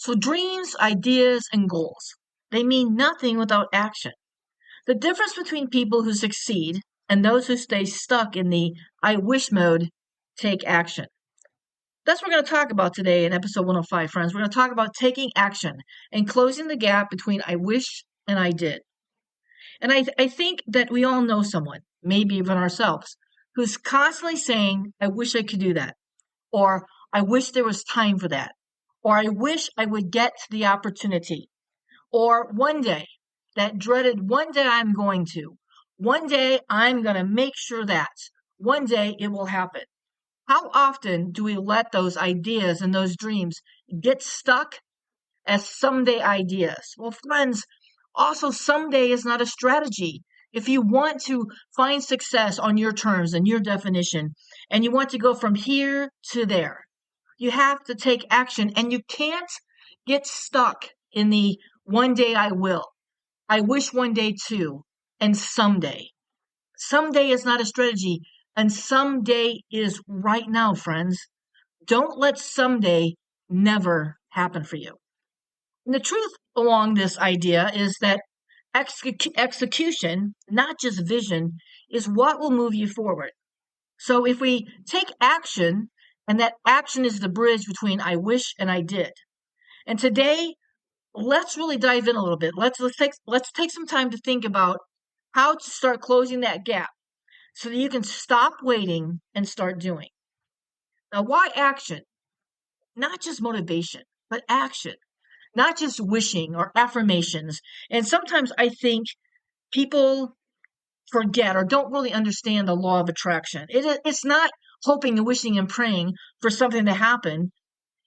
So dreams, ideas, and goals, they mean nothing without action. The difference between people who succeed and those who stay stuck in the I wish mode take action. That's what we're going to talk about today in episode 105, friends. We're going to talk about taking action and closing the gap between I wish and I did. And I think that we all know someone, maybe even ourselves, who's constantly saying, I wish I could do that, or I wish there was time for that, or I wish I would get the opportunity, or one day, that dreaded one day I'm going to, one day I'm going to make sure that, one day it will happen. How often do we let those ideas and those dreams get stuck as someday ideas? Well, friends, also someday is not a strategy. If you want to find success on your terms and your definition, and you want to go from here to there, you have to take action, and you can't get stuck in the one day I will, I wish one day too, and someday. Someday is not a strategy, and someday is right now, friends. Don't let someday never happen for you. And the truth along this idea is that execution, not just vision, is what will move you forward. So if we take action, and that action is the bridge between I wish and I did. And today, let's really dive in a little bit. Let's take some time to think about how to start closing that gap so that you can stop waiting and start doing. Now, why action? Not just motivation, but action. Not just wishing or affirmations. And sometimes I think people forget or don't really understand the law of attraction. It's not hoping and wishing and praying for something to happen.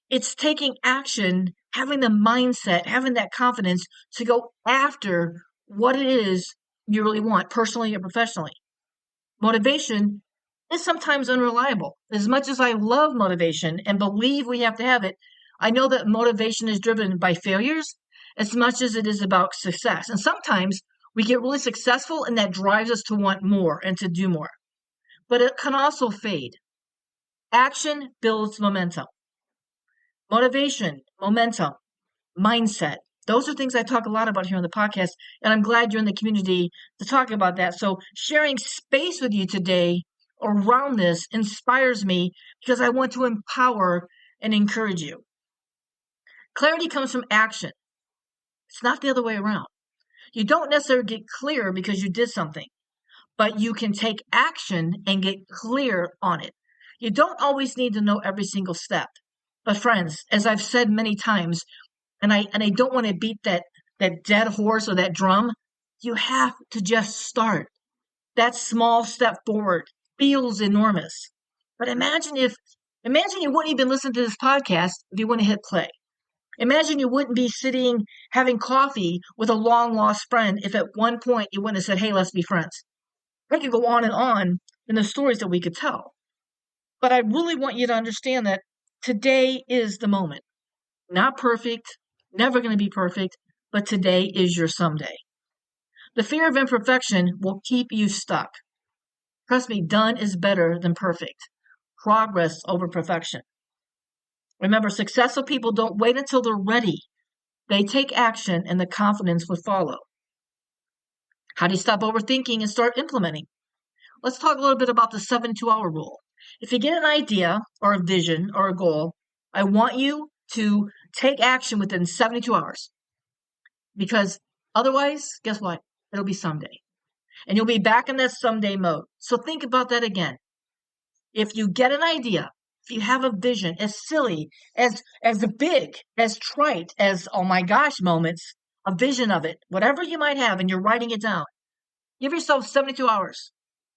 It's taking action, having the mindset, having that confidence to go after what it is you really want, personally or professionally. Motivation is sometimes unreliable. As much as I love motivation and believe we have to have it, I know that motivation is driven by failures as much as it is about success. And sometimes we get really successful and that drives us to want more and to do more. But it can also fade. Action builds momentum. Motivation, momentum, mindset. Those are things I talk a lot about here on the podcast, and I'm glad you're in the community to talk about that. So sharing space with you today around this inspires me because I want to empower and encourage you. Clarity comes from action. It's not the other way around. You don't necessarily get clear because you did something, but you can take action and get clear on it. You don't always need to know every single step. But friends, as I've said many times, and I don't want to beat that dead horse or that drum, you have to just start. That small step forward feels enormous. But imagine you wouldn't even listen to this podcast if you wouldn't hit play. Imagine you wouldn't be sitting having coffee with a long lost friend if at one point you wouldn't have said, hey, let's be friends. I could go on and on in the stories that we could tell. But I really want you to understand that today is the moment. Not perfect, never going to be perfect, but today is your someday. The fear of imperfection will keep you stuck. Trust me, done is better than perfect. Progress over perfection. Remember, successful people don't wait until they're ready. They take action and the confidence will follow. How do you stop overthinking and start implementing? Let's talk a little bit about the 72-hour rule. If you get an idea or a vision or a goal, I want you to take action within 72 hours. Because otherwise, guess what? It'll be someday. And you'll be back in that someday mode. So think about that again. If you get an idea, if you have a vision, as silly, as big, as trite, as oh my gosh moments, a vision of it, whatever you might have, and you're writing it down, give yourself 72 hours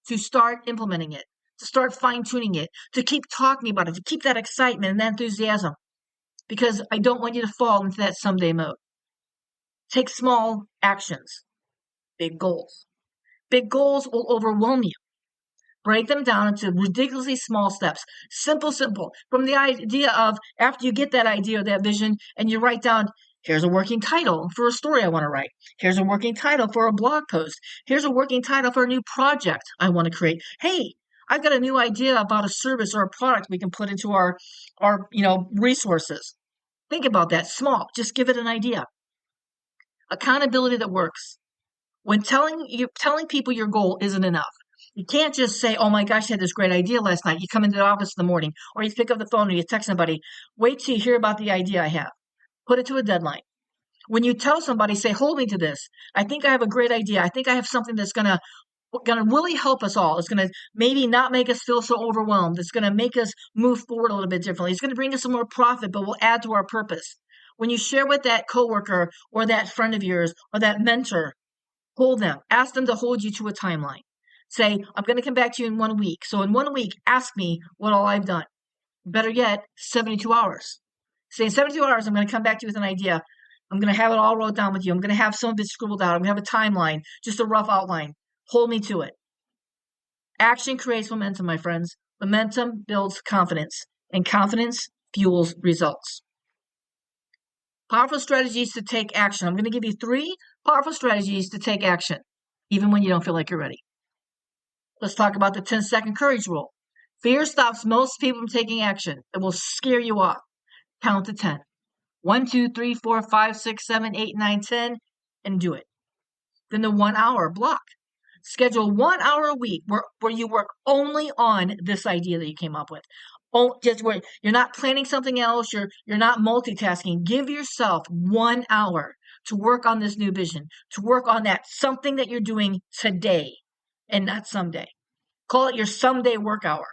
to start implementing it, to start fine-tuning it, to keep talking about it, to keep that excitement and that enthusiasm. Because I don't want you to fall into that someday mode. Take small actions, big goals. Big goals will overwhelm you. Break them down into ridiculously small steps. Simple. From the idea of after you get that idea or that vision and you write down, here's a working title for a story I want to write. Here's a working title for a blog post. Here's a working title for a new project I want to create. Hey, I've got a new idea about a service or a product we can put into our resources. Think about that. Small. Just give it an idea. Accountability that works. When telling people your goal isn't enough. You can't just say, oh my gosh, I had this great idea last night. You come into the office in the morning, or you pick up the phone or you text somebody. Wait till you hear about the idea I have. Put it to a deadline. When you tell somebody, say, hold me to this. I think I have a great idea. I think I have something that's going to really help us all. It's going to maybe not make us feel so overwhelmed. It's going to make us move forward a little bit differently. It's going to bring us some more profit, but we'll add to our purpose. When you share with that coworker or that friend of yours or that mentor, hold them. Ask them to hold you to a timeline. Say, I'm going to come back to you in 1 week. So in 1 week, ask me what all I've done. Better yet, 72 hours. Say in 72 hours, I'm going to come back to you with an idea. I'm going to have it all wrote down with you. I'm going to have some of it scribbled out. I'm going to have a timeline, just a rough outline. Hold me to it. Action creates momentum, my friends. Momentum builds confidence, and confidence fuels results. Powerful strategies to take action. I'm going to give you 3 powerful strategies to take action, even when you don't feel like you're ready. Let's talk about the 10-second courage rule. Fear stops most people from taking action. It will scare you off. Count to 10. 1, 2, 3, 4, 5, 6, 7, 8, 9, 10, and do it. Then the 1 hour block. Schedule 1 hour a week where you work only on this idea that you came up with. Just where you're not planning something else, you're not multitasking. Give yourself 1 hour to work on this new vision, to work on that something that you're doing today and not someday. Call it your someday work hour.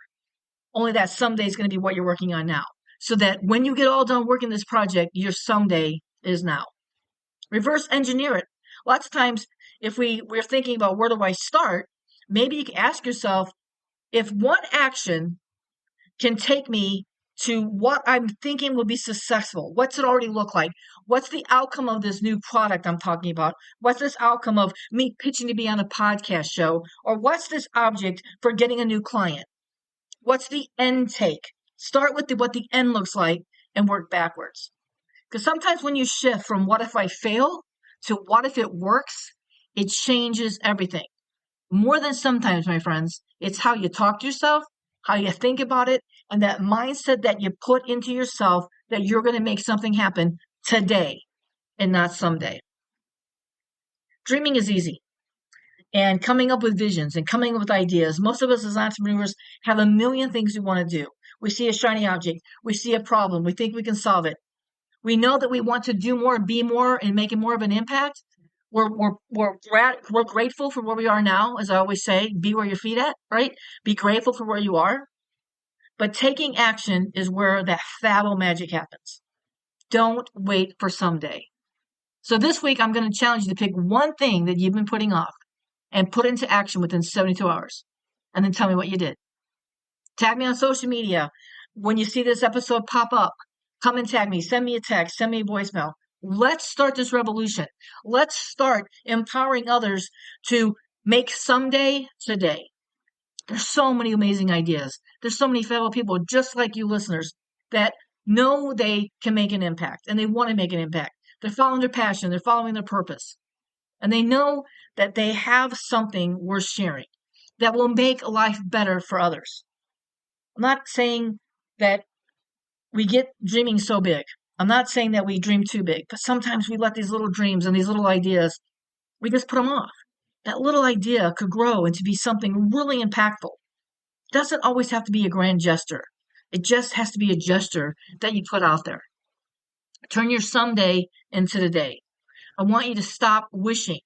Only that someday is going to be what you're working on now. So that when you get all done working this project, your someday is now. Reverse engineer it. Lots of times, if we're thinking about where do I start, maybe you can ask yourself, if one action can take me to what I'm thinking will be successful, what's it already look like? What's the outcome of this new product I'm talking about? What's this outcome of me pitching to be on a podcast show? Or what's this object for getting a new client? What's the end take? Start with what the end looks like and work backwards. Because sometimes when you shift from what if I fail to what if it works, it changes everything. More than sometimes, my friends, it's how you talk to yourself, how you think about it, and that mindset that you put into yourself that you're going to make something happen today and not someday. Dreaming is easy. And coming up with visions and coming up with ideas. Most of us as entrepreneurs have a million things we want to do. We see a shiny object. We see a problem. We think we can solve it. We know that we want to do more, be more, and make more of an impact. We're grateful for where we are now, as I always say. Be where your feet at, right? Be grateful for where you are. But taking action is where that Fabbo magic happens. Don't wait for someday. So this week, I'm going to challenge you to pick one thing that you've been putting off and put into action within 72 hours. And then tell me what you did. Tag me on social media. When you see this episode pop up, come and tag me. Send me a text. Send me a voicemail. Let's start this revolution. Let's start empowering others to make someday today. There's so many amazing ideas. There's so many fellow people just like you listeners that know they can make an impact and they want to make an impact. They're following their passion. They're following their purpose. And they know that they have something worth sharing that will make life better for others. I'm not saying that we get dreaming so big. I'm not saying that we dream too big, but sometimes we let these little dreams and these little ideas, we just put them off. That little idea could grow into be something really impactful. It doesn't always have to be a grand gesture. It just has to be a gesture that you put out there. Turn your someday into today. I want you to stop wishing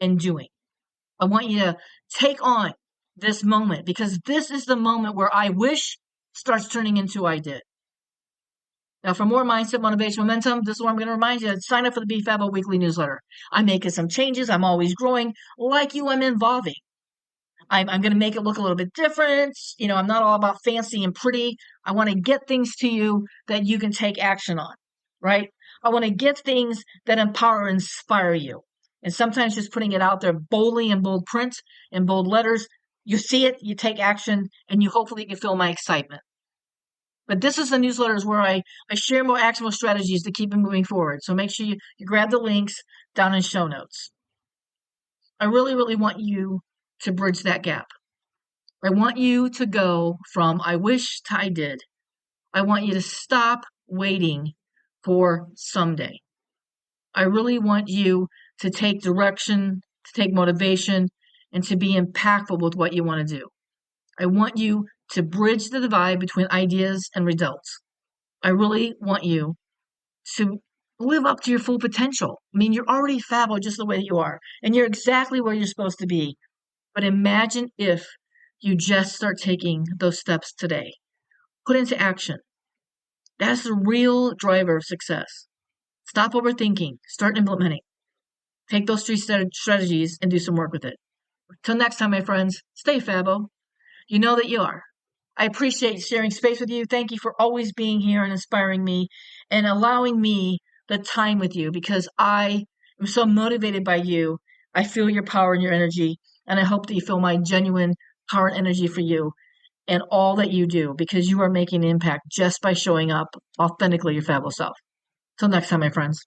and doing. I want you to take on this moment because this is the moment where I wish starts turning into I did. Now, for more mindset, motivation, momentum, this is what I'm going to remind you. Sign up for the Be Fabbo weekly newsletter. I'm making some changes. I'm always growing. Like you, I'm evolving. I'm going to make it look a little bit different. I'm not all about fancy and pretty. I want to get things to you that you can take action on, right? I want to get things that empower and inspire you. And sometimes just putting it out there boldly in bold print, in bold letters, you see it, you take action, and you hopefully can feel my excitement. But this is the newsletters where I share more actionable strategies to keep it moving forward. So make sure you grab the links down in show notes. I really, really want you to bridge that gap. I want you to go from I wish to I did. I want you to stop waiting for someday. I really want you to take direction, to take motivation, and to be impactful with what you want to do. I want you to bridge the divide between ideas and results. I really want you to live up to your full potential. I mean, you're already fabulous just the way that you are, and you're exactly where you're supposed to be. But imagine if you just start taking those steps today. Put into action. That's the real driver of success. Stop overthinking. Start implementing. Take those 3 strategies and do some work with it. Till next time, my friends, stay Fabbo. You know that you are. I appreciate sharing space with you. Thank you for always being here and inspiring me and allowing me the time with you, because I am so motivated by you. I feel your power and your energy, and I hope that you feel my genuine power and energy for you and all that you do, because you are making an impact just by showing up authentically your fabulous self. Till next time, my friends.